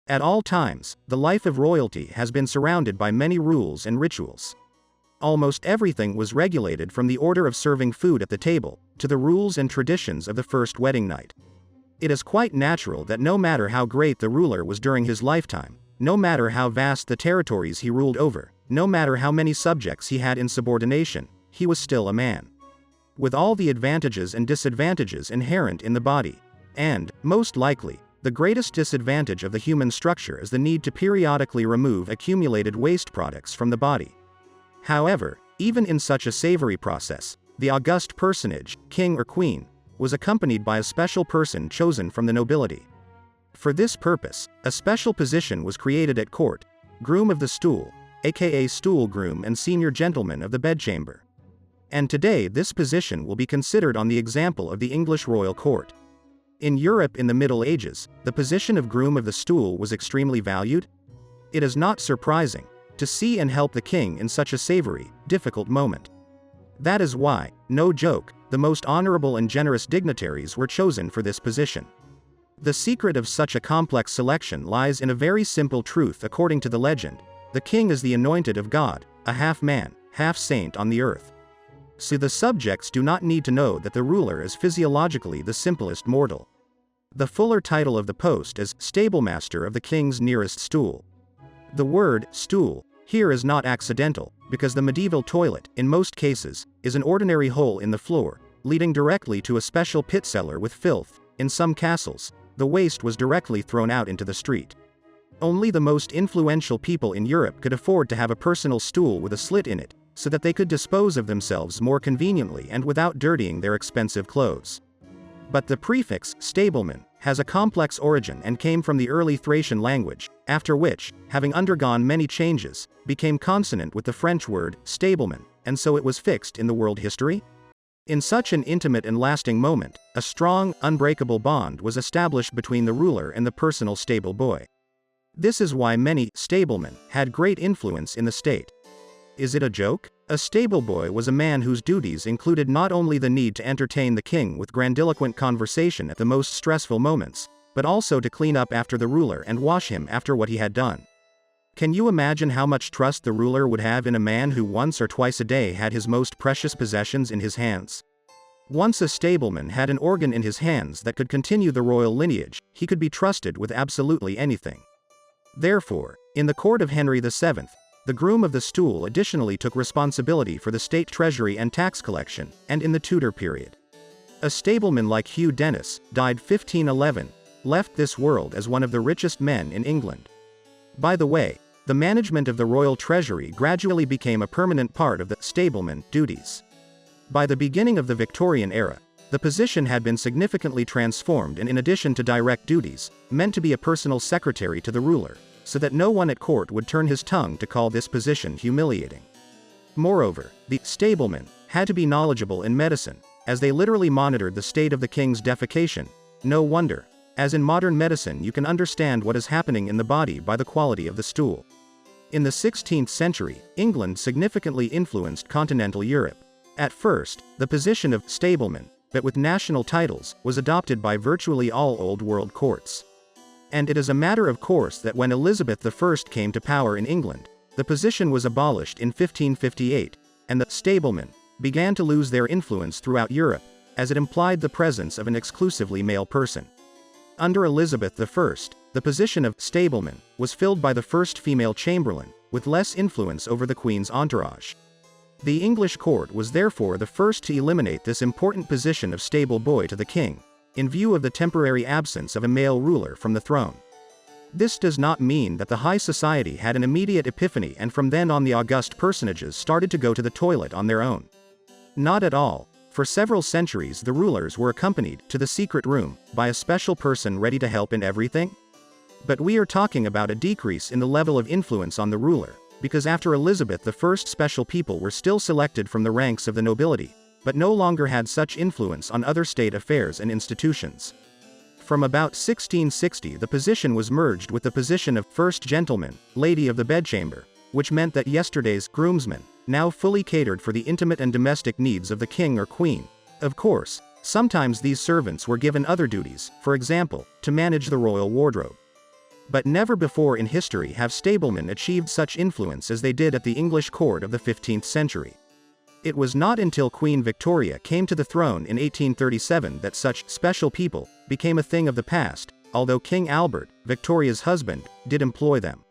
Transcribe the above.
At all times, the life of royalty has been surrounded by many rules and rituals. Almost everything was regulated from the order of serving food at the table, to the rules and traditions of the first wedding night. It is quite natural that no matter how great the ruler was during his lifetime, no matter how vast the territories he ruled over, no matter how many subjects he had in subordination, he was still a man. With all the advantages and disadvantages inherent in the body. And, most likely, the greatest disadvantage of the human structure is the need to periodically remove accumulated waste products from the body. However, even in such a savory process, the august personage, king or queen, was accompanied by a special person chosen from the nobility. For this purpose, a special position was created at court, Groom of the Stool, aka Stool Groom and Senior Gentleman of the Bedchamber. And today this position will be considered on the example of the English royal court. In Europe in the Middle Ages, the position of Groom of the Stool was extremely valued. It is not surprising to see and help the king in such a savory, difficult moment. That is why, no joke, the most honorable and generous dignitaries were chosen for this position. The secret of such a complex selection lies in a very simple truth according to the legend: the king is the anointed of God, a half man, half saint on the earth. So the subjects do not need to know that the ruler is physiologically the simplest mortal. The fuller title of the post is stablemaster of the king's nearest stool. The word stool here is not accidental, because the medieval toilet, in most cases, is an ordinary hole in the floor, leading directly to a special pit cellar with filth. In some castles, the waste was directly thrown out into the street. Only the most influential people in Europe could afford to have a personal stool with a slit in it, so that they could dispose of themselves more conveniently and without dirtying their expensive clothes. But the prefix, stableman, has a complex origin and came from the early Thracian language, after which, having undergone many changes, became consonant with the French word, stableman, and so it was fixed in the world history. In such an intimate and lasting moment, a strong, unbreakable bond was established between the ruler and the personal stable boy. This is why many stablemen had great influence in the state. Is it a joke? A stable boy was a man whose duties included not only the need to entertain the king with grandiloquent conversation at the most stressful moments, but also to clean up after the ruler and wash him after what he had done. Can you imagine how much trust the ruler would have in a man who once or twice a day had his most precious possessions in his hands? Once a stableman had an organ in his hands that could continue the royal lineage, he could be trusted with absolutely anything. Therefore, in the court of Henry VII, the Groom of the Stool additionally took responsibility for the state treasury and tax collection, and in the Tudor period. A stableman like Hugh Dennis, died 1511, left this world as one of the richest men in England. By the way, the management of the royal treasury gradually became a permanent part of the stableman duties. By the beginning of the Victorian era, the position had been significantly transformed and in addition to direct duties, meant to be a personal secretary to the ruler, so that no one at court would turn his tongue to call this position humiliating. Moreover, the stableman had to be knowledgeable in medicine, as they literally monitored the state of the king's defecation. No wonder, as in modern medicine you can understand what is happening in the body by the quality of the stool. In the 16th century, England significantly influenced continental Europe. At first, the position of stableman, but with national titles, was adopted by virtually all Old World courts. And it is a matter of course that when Elizabeth I came to power in England, the position was abolished in 1558, and the stablemen began to lose their influence throughout Europe, as it implied the presence of an exclusively male person. Under Elizabeth I, the position of stableman was filled by the first female chamberlain, with less influence over the Queen's entourage. The English court was therefore the first to eliminate this important position of stable boy to the king, in view of the temporary absence of a male ruler from the throne. This does not mean that the high society had an immediate epiphany and from then on the august personages started to go to the toilet on their own. Not at all. For several centuries the rulers were accompanied to the secret room by a special person ready to help in everything. But we are talking about a decrease in the level of influence on the ruler, because after Elizabeth I special people were still selected from the ranks of the nobility, but no longer had such influence on other state affairs and institutions. From about 1660 the position was merged with the position of First Gentleman, Lady of the Bedchamber, which meant that yesterday's groomsmen now fully catered for the intimate and domestic needs of the king or queen. Of course, sometimes these servants were given other duties, for example, to manage the royal wardrobe. But never before in history have stablemen achieved such influence as they did at the English court of the 15th century. It was not until Queen Victoria came to the throne in 1837 that such special people became a thing of the past, although King Albert, Victoria's husband, did employ them.